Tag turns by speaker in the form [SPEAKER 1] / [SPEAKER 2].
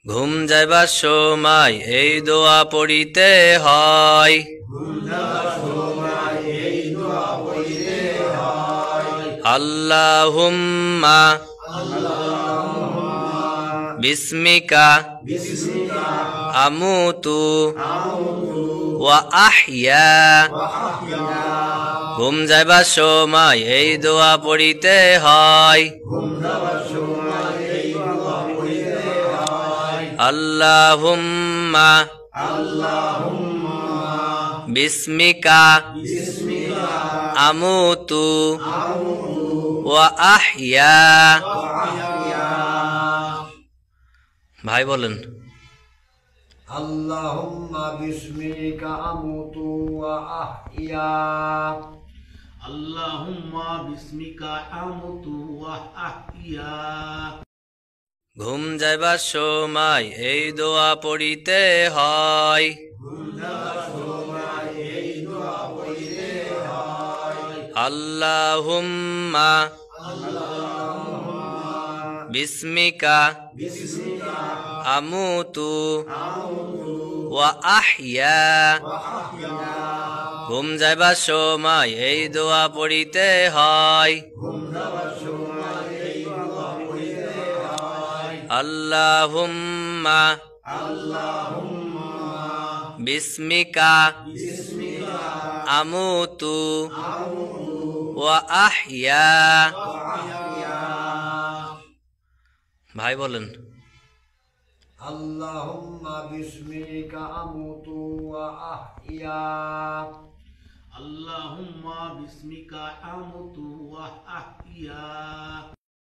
[SPEAKER 1] ঘুম যাইবার সময় এই দোয়া পড়িতে হয়। আল্লাহুম্মা বিসমিকা আমুতু ওয়া আহইয়া। ঘুম যাইবার সময় এই দোয়া পড়িতে হয়। আল্লাহুম্মা বিসমিকা আমুতু ওয়া আহইয়া। ভাই বলেন,
[SPEAKER 2] আল্লাহুম্মা বিসমিকা আমুতু ওয়া আহইয়া।
[SPEAKER 3] আল্লাহুম্মা বিসমিকা আমুতু ওয়া আহইয়া।
[SPEAKER 1] ঘুম যাইবার সময় এই দোয়া পড়িতে হয়। আল্লাহুম্মা বিসমিকা আমুতু ওয়া আহইয়া। ঘুম যাইবার সময় এই দোয়া পড়িতে হয়। আল্লাহুম্মা বিসমিকা আমুতু ওয়া আহইয়া। ভাই বলেন,
[SPEAKER 2] আল্লাহুম্মা বিসমিকা আমুতু ওয়া আহইয়া।
[SPEAKER 3] আল্লাহুম্মা বিসমিকা আমুতু ওয়া আহইয়া।